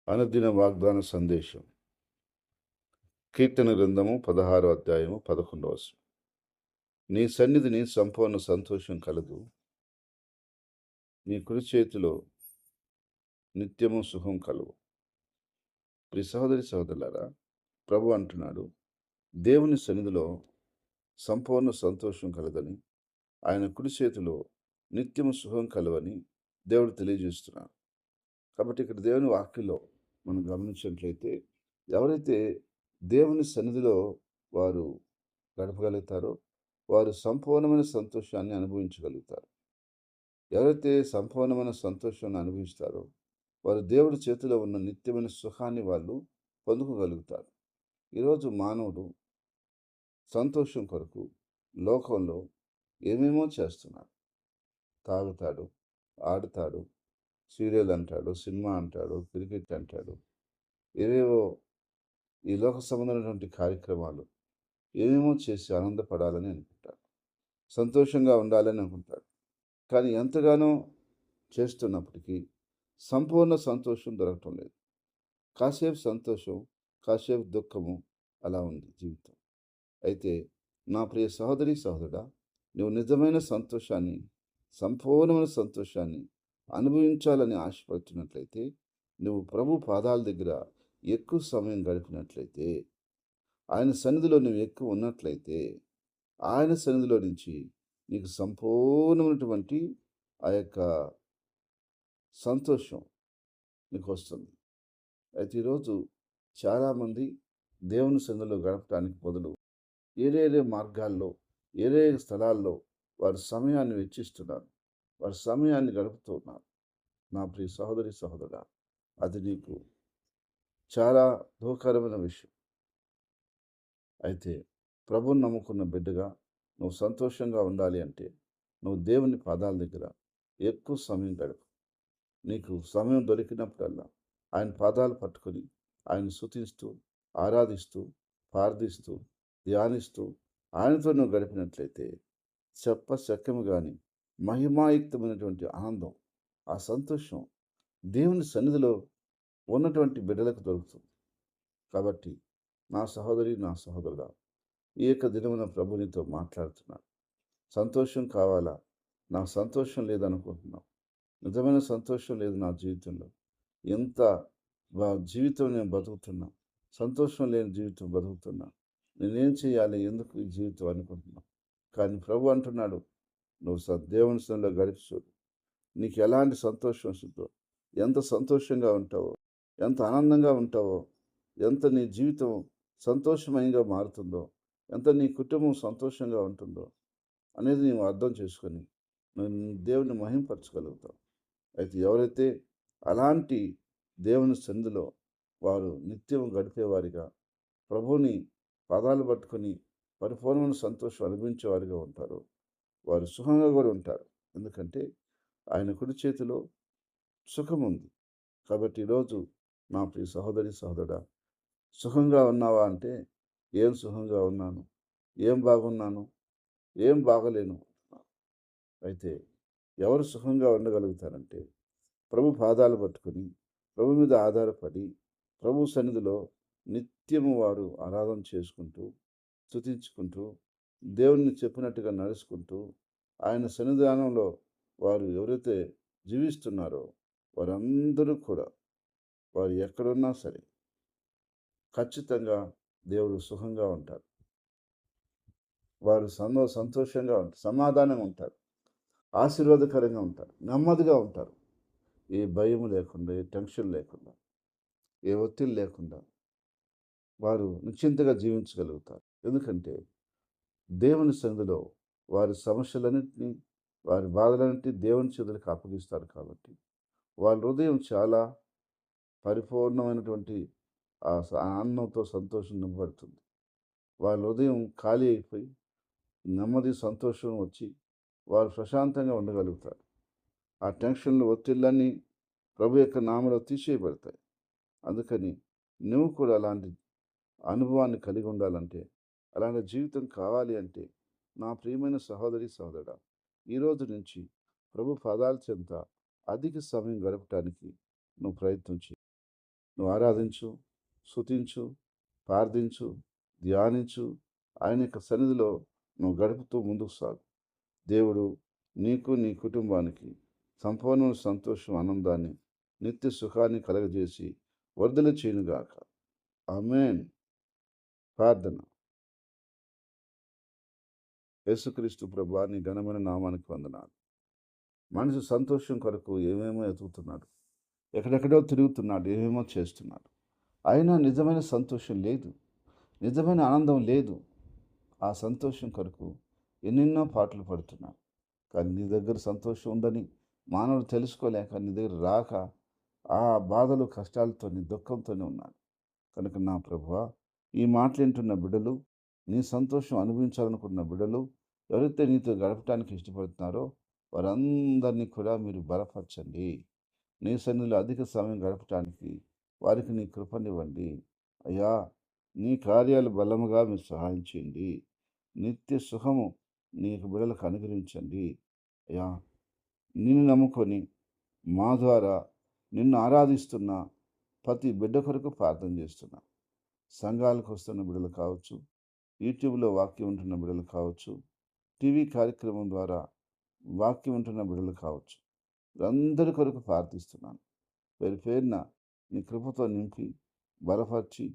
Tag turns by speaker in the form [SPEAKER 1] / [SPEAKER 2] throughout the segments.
[SPEAKER 1] అనుదిన వాగ్దాన సందేశం. కీర్తన గ్రంథము 16 అధ్యాయము 11 వచనం. నీ సన్నిధిని సంపూర్ణ సంతోషం కలదు. నీ కుడి చేతిలో నిత్యము సుఖం కలుగు. ప్రియ సహోదరి సహోదరులారా, ప్రభు అంటున్నాడు, దేవుని సన్నిధిలో సంపూర్ణ సంతోషం కలదని, ఆయన కుడి చేతిలో నిత్యము సుఖం కలవని దేవుడు తెలియజేస్తున్నాడు. కాబట్టి ఇక్కడ దేవుని వాక్యంలో మనం గమనించినట్లయితే, ఎవరైతే దేవుని సన్నిధిలో వారు గడపగలుగుతారో వారు సంపూర్ణమైన సంతోషాన్ని అనుభవించగలుగుతారు. ఎవరైతే సంపూర్ణమైన సంతోషాన్ని అనుభవిస్తారో వారు దేవుడి చేతిలో ఉన్న నిత్యమైన సుఖాన్ని వాళ్ళు పొందుకోగలుగుతారు. ఈరోజు మానవుడు సంతోషం కొరకు లోకంలో ఏమేమో చేస్తున్నాడు. తాగుతాడు, ఆడుతాడు, సీరియల్ అంటాడు, సినిమా అంటాడు, క్రికెట్ అంటాడు, ఏవేవో ఈ లోక సంబంధమైనటువంటి కార్యక్రమాలు ఏమేమో చేసి ఆనందపడాలని అనుకుంటాడు. సంతోషంగా ఉండాలని అనుకుంటాడు. కానీ ఎంతగానో చేస్తున్నప్పటికీ సంపూర్ణ సంతోషం దొరకటం లేదు. కాసేపు సంతోషం, కాసేపు దుఃఖము, అలా ఉంది జీవితం. అయితే నా ప్రియ సహోదరి సహోదరుడా, నువ్వు నిజమైన సంతోషాన్ని, సంపూర్ణమైన సంతోషాన్ని అనుభవించాలని ఆశపడుతున్నట్లయితే, నువ్వు ప్రభు పాదాల దగ్గర ఎక్కువ సమయం గడిపినట్లయితే, ఆయన సన్నిధిలో నువ్వు ఎక్కువ ఉన్నట్లయితే, ఆయన సన్నిధిలో నుంచి నీకు సంపూర్ణమైనటువంటి ఆ యొక్క సంతోషం నీకు వస్తుంది. అయితే ఈరోజు చాలామంది దేవుని సన్నిధిలో గడపడానికి బదులు ఏరేరే మార్గాల్లో, ఏరే స్థలాల్లో వారి సమయాన్ని వెచ్చిస్తున్నారు. వారి సమయాన్ని గడుపుతూ ఉన్నారు. నా ప్రియ సహోదరి సహోదరా, అది నీకు చాలా దుఃఖకరమైన విషయం. అయితే ప్రభువుని నమ్ముకున్న బిడ్డగా నువ్వు సంతోషంగా ఉండాలి అంటే నువ్వు దేవుని పాదాల దగ్గర ఎక్కువ సమయం గడుపు. నీకు సమయం దొరికినప్పుడల్లా ఆయన పాదాలు పట్టుకొని ఆయన స్తుతిస్తూ, ఆరాధిస్తూ, ప్రార్థిస్తూ, ధ్యానిస్తూ ఆయనతో నువ్వు గడిపినట్లయితే చెప్పశక్యము గాని మహిమాయుక్తమైనటువంటి ఆనందం, ఆ సంతోషం దేవుని సన్నిధిలో ఉన్నటువంటి బిడ్డలకు దొరుకుతుంది. కాబట్టి నా సహోదరి, నా సహోదరుడా, ఈ యొక్క దినమున ప్రభు నీతో మాట్లాడుతున్నాడు. సంతోషం కావాలా? నాకు సంతోషం లేదనుకుంటున్నావు. నిజమైన సంతోషం లేదు నా జీవితంలో. ఎంత జీవితం నేను బతుకుతున్నా, సంతోషం లేని జీవితం బతుకుతున్నా. నేనేం చేయాలి? ఎందుకు ఈ జీవితం అనుకుంటున్నావు. కానీ ప్రభు అంటున్నాడు, నువ్వు దేవుని సన్నిధిలో గడిపి చూడు. నీకు ఎలాంటి సంతోషం వస్తుందో, ఎంత సంతోషంగా ఉంటావో, ఎంత ఆనందంగా ఉంటావో, ఎంత నీ జీవితం సంతోషమయంగా మారుతుందో, ఎంత నీ కుటుంబం సంతోషంగా ఉంటుందో అనేది నీవు అర్థం చేసుకొని నువ్వు దేవుని మహింపరచగలుగుతావు. అయితే ఎవరైతే అలాంటి దేవుని సన్నిధిలో వారు నిత్యం గడిపేవారిగా ప్రభువుని పాదాలు పట్టుకొని పరిపూర్ణమైన సంతోషం అనుభవించేవారిగా ఉంటారో వారు సుఖంగా కూడా ఉంటారు. ఎందుకంటే ఆయన కుడి చేతిలో సుఖం ఉంది. కాబట్టి ఈరోజు నా ప్రియ సహోదరి సహోదరుడా, సుఖంగా ఉన్నావా అంటే ఏం సుఖంగా ఉన్నాను, ఏం బాగున్నాను, ఏం బాగలేను. అయితే ఎవరు సుఖంగా ఉండగలుగుతారంటే ప్రభు పాదాలు పట్టుకొని ప్రభు మీద ఆధారపడి ప్రభు సన్నిధిలో నిత్యము వారు ఆరాధన చేసుకుంటూ, స్తుతించుకుంటూ, దేవుని చెప్పినట్టుగా నడుచుకుంటూ, ఆయన సన్నిధానంలో వారు ఎవరైతే జీవిస్తున్నారో వారందరూ కూడా వారు ఎక్కడున్నా సరే ఖచ్చితంగా దేవుడు సుఖంగా ఉంటారు. వారు సంతోషంగా ఉంటారు, సమాధానంగా ఉంటారు, ఆశీర్వాదకరంగా ఉంటారు, నెమ్మదిగా ఉంటారు. ఏ భయం లేకుండా, ఏ టెన్షన్ లేకుండా, ఏ ఒత్తిడి లేకుండా వారు నిశ్చింతగా జీవించగలుగుతారు. ఎందుకంటే దేవుని సన్నిధిలో వారి సమస్యలన్నింటినీ, వారి బాధలన్నింటినీ దేవుని చేతులకు అప్పగిస్తారు కాబట్టి వాళ్ళ హృదయం చాలా పరిపూర్ణమైనటువంటి ఆనందంతో సంతోషం నింపబడుతుంది. వాళ్ళ హృదయం ఖాళీ అయిపోయి నెమ్మది, సంతోషం వచ్చి వారు ప్రశాంతంగా ఉండగలుగుతారు. ఆ టెన్షన్లు, ఒత్తిళ్ళన్నీ ప్రభు యొక్క నామములో తీసేయబడతాయి. అందుకని నువ్వు కూడా అలాంటి అనుభవాన్ని కలిగి ఉండాలంటే, అలాంటి జీవితం కావాలి అంటే, నా ప్రియమైన సహోదరి సహోదరుడా, ఈరోజు నుంచి ప్రభు పాదాల చెంత అధిక సమయం గడపటానికి నువ్వు ప్రయత్నం చెయ్యి. నువ్వు ఆరాధించు, స్తుతించు, ప్రార్థించు, ధ్యానించు. ఆయన యొక్క సన్నిధిలో నువ్వు గడుపుతూ ముందుకు సాగు. దేవుడు నీకు, నీ కుటుంబానికి సంపూర్ణమైన సంతోషం, ఆనందాన్ని, నిత్య సుఖాన్ని కలగజేసి వర్ధల చేయనుగాక. ఆమేన్. ప్రార్థన. యేసుక్రీస్తు ప్రభువా, నీ ఘనమైన నామానికి వందనాలు. మనిషి సంతోషం కొరకు ఏమేమో ఎతుకుతున్నాడు. ఎక్కడెక్కడో తిరుగుతున్నాడు. ఏమేమో చేస్తున్నాడు. అయినా నిజమైన సంతోషం లేదు. నిజమైన ఆనందం లేదు. ఆ సంతోషం కొరకు ఎన్నెన్నో పాటలు పడుతున్నాడు. కానీ నీ దగ్గర సంతోషం ఉందని మానవుడు తెలుసుకోలేక నీ దగ్గర రాక ఆ బాధలు, కష్టాలతోని, దుఃఖంతోనే ఉన్నాడు. కనుక నా ప్రభువా, ఈ మాటలు వింటున్న బిడ్డలు, నీ సంతోషం అనుభవించాలనుకున్న బిడ్డలు, ఎవరైతే నీతో గడపడానికి ఇష్టపడుతున్నారో వారందరినీ కూడా మీరు బలపరచండి. నీ సన్నిధిలో అధిక సమయం గడపటానికి వారికి నీ కృపనివ్వండి. అయ్యా, నీ కార్యాలు బలముగా మీరు సహాయం చేయండి. నిత్య సుఖము నీకు బిడ్డలకు అనుగ్రహించండి. అయ్యా, నిన్ను నమ్ముకొని మా ద్వారా నిన్ను ఆరాధిస్తున్న ప్రతి బిడ్డ కొరకు ప్రార్థన చేస్తున్నా. సంఘాలకు వస్తున్న బిడ్డలు కావచ్చు, యూట్యూబ్లో వాక్యం ఉంటున్న బిడ్డలు కావచ్చు, టీవీ కార్యక్రమం ద్వారా వాక్యం ఉంటున్న బిడ్డలు కావచ్చు, వీరందరి కొరకు ప్రార్థిస్తున్నాను. పేరు పేరున నీ కృపతో నింపి, బలపరిచి,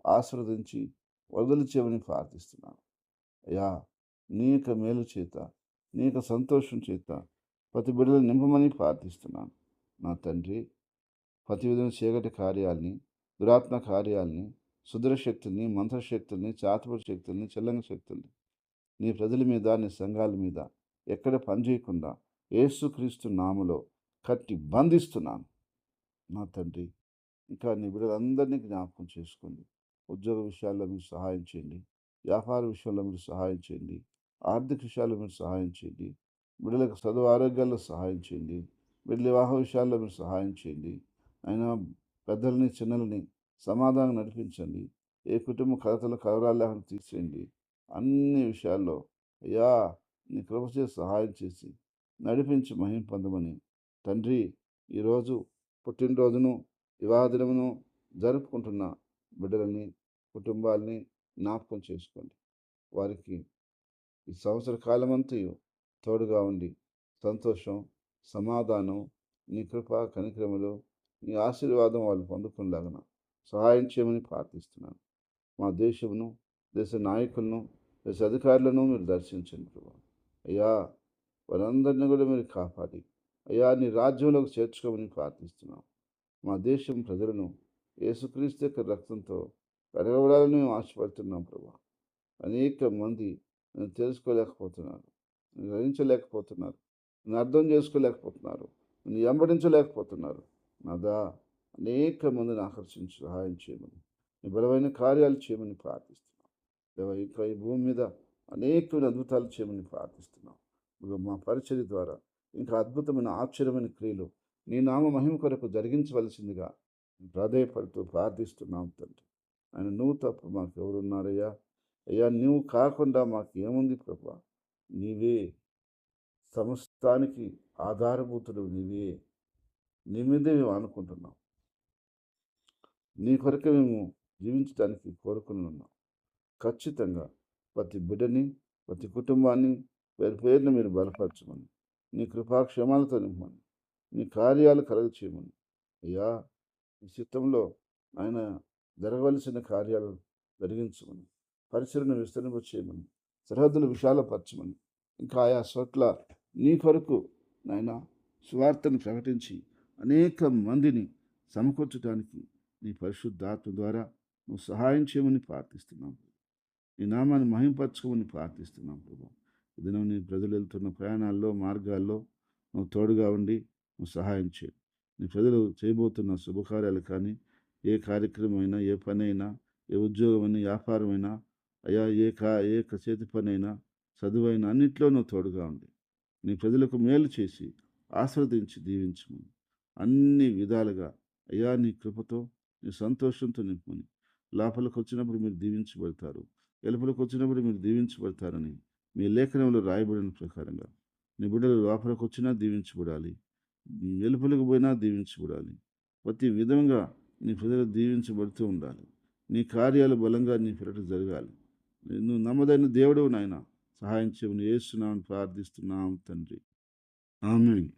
[SPEAKER 1] ఆశీర్వదించి వదిలిచేవని ప్రార్థిస్తున్నాను. అయ్యా, నీ యొక్క మేలు చేత, నీ యొక్క సంతోషం చేత ప్రతి బిడ్డలు నింపమని ప్రార్థిస్తున్నాను. నా తండ్రి, ప్రతి విధమైన చీకటి కార్యాల్ని, దురాత్మ కార్యాల్ని, సుదృఢ శక్తుల్ని, మంత్రశక్తుల్ని, చాతుపడి శక్తుల్ని, చెల్లంగ శక్తుల్ని నీ ప్రజల మీద, నీ సంఘాల మీద ఎక్కడ పనిచేయకుండా యేసుక్రీస్తు నామములో కట్టి బంధిస్తున్నాను. నా తండ్రి, ఇంకా నీ బిడ్డలందరినీ జ్ఞాపకం చేసుకోండి. ఉద్యోగ విషయాల్లో మీరు సహాయం చేయండి. వ్యాపార విషయంలో మీరు సహాయం చేయండి. ఆర్థిక విషయాల్లో మీరు సహాయం చేయండి. బిడ్డలకు చదువు ఆరోగ్యాల్లో సహాయం చేయండి. బిడ్డల వివాహ విషయాల్లో మీరు సహాయం చేయండి. అయినా పెద్దలని, చిన్నలని సమాధానం నడిపించండి. ఏ కుటుంబ కలతలు, కలవరాలు లేకుండా తీసేయండి. అన్ని విషయాల్లో అయ్యా, నీ కృప చేసి సహాయం చేసి నడిపించి మహిమ పొందమని తండ్రి, ఈరోజు పుట్టినరోజును, వివాహ దినమును జరుపుకుంటున్న బిడ్డలని, కుటుంబాలని జ్ఞాపకం చేసుకోండి. వారికి ఈ సంవత్సర కాలమంతయు తోడుగా ఉండి సంతోషం, సమాధానం, నీ కృప, కనికరములు, నీ ఆశీర్వాదం వాళ్ళు పొందుకునేలాగన సహాయం చేయమని ప్రార్థిస్తున్నాను. మా దేశమును, దేశ నాయకులను, దేశ అధికారులను మీరు దర్శించండి ప్రభా. అయ్యా, వారందరినీ కూడా మీరు కాపాడి అయ్యా, నీ రాజ్యంలోకి చేర్చుకోమని ప్రార్థిస్తున్నాం. మా దేశం ప్రజలను యేసుక్రీస్తు యొక్క రక్తంతో కడగబడాలని మేము ఆశపడుతున్నాం ప్రభా. అనేక మంది నేను తెలుసుకోలేకపోతున్నారు, నేను గ్రహించలేకపోతున్నారు, నేను అర్థం చేసుకోలేకపోతున్నారు, నేను వెంబడించలేకపోతున్నారు. నాదా, అనేక మందిని ఆకర్షించి సహాయం చేయమని, నీ బలమైన కార్యాలు చేయమని ప్రార్థిస్తున్నాం. దేవా, ఇంకా ఈ భూమి మీద అనేకమైన అద్భుతాలు చేయమని ప్రార్థిస్తున్నాం. మా పరిచర్య ద్వారా ఇంకా అద్భుతమైన, ఆశ్చర్యమైన క్రియలు నీ నామ మహిమ కొరకు జరిగించవలసిందిగా ప్రాధేయపడుతూ ప్రార్థిస్తున్నాం తండ్రి. ఆయన నువ్వు తప్ప మాకు ఎవరున్నారయ్యా? అయ్యా, నువ్వు కాకుండా మాకు ఏముంది ప్రభా? నీవే సమస్తానికి ఆధారభూతుడు, నీవే. నీ మీదే మేము అనుకుంటున్నాం. నీ కొరకే మేము జీవించడానికి కోరుకుని ఉన్నాం. ఖచ్చితంగా ప్రతి బిడ్డని, ప్రతి కుటుంబాన్ని పేరు పేరున మీరు బలపరచమని, నీ కృపాక్షేమాలతో నింపమని, నీ కార్యాలు కలుగ చేయమని అయ్యా, ఈ చిత్తంలో ఆయన జరగవలసిన కార్యాలు జరిగించమని, పరిసరను విస్తరింప చేయమని, సరిహద్దులు విశాలపరచమని, ఇంకా ఆయా చోట్ల నీ కొరకు నాయన సువార్తను ప్రకటించి అనేక మందిని సమకూర్చడానికి నీ పరిశుద్ధాత్మ ద్వారా నువ్వు సహాయం చేయమని ప్రార్థిస్తున్నాం. నీ నామాన్ని మహింపరచుకోమని ప్రార్థిస్తున్నాం ప్రభా. ఇది నీ ప్రజలు వెళ్తున్న ప్రయాణాల్లో, మార్గాల్లో నువ్వు తోడుగా ఉండి నువ్వు సహాయం చేయి. నీ ప్రజలు చేయబోతున్న శుభకార్యాలు కానీ, ఏ కార్యక్రమమైనా, ఏ పని అయినా, ఏ ఉద్యోగమైనా, వ్యాపారమైనా, అయ్యా, ఏ చేతి పని అయినా, చదువైనా అన్నింటిలో నువ్వు తోడుగా ఉండి నీ ప్రజలకు మేలు చేసి ఆస్వాదించి దీవించమని, అన్ని విధాలుగా అయ్యా నీ కృపతో, నీ సంతోషంతో నింపుమని, లోపలికి వచ్చినప్పుడు మీరు దీవించబడతారు, వెలుపలికి వచ్చినప్పుడు మీరు దీవించబడతారని మీ లేఖనంలో రాయబడిన ప్రకారంగా నీ బిడ్డలు లోపలికి వచ్చినా దీవించబడాలి, వెలుపలికి పోయినా దీవించబడాలి. ప్రతి విధంగా నీ ప్రజలు దీవించబడుతూ ఉండాలి. నీ కార్యాలు బలంగా నీ పేరిట జరగాలి. నువ్వు నమ్మదైన దేవుడవు నాయన. సహాయం చేయమని యేసు నామమున ప్రార్థిస్తున్నాం తండ్రి. ఆమేన్.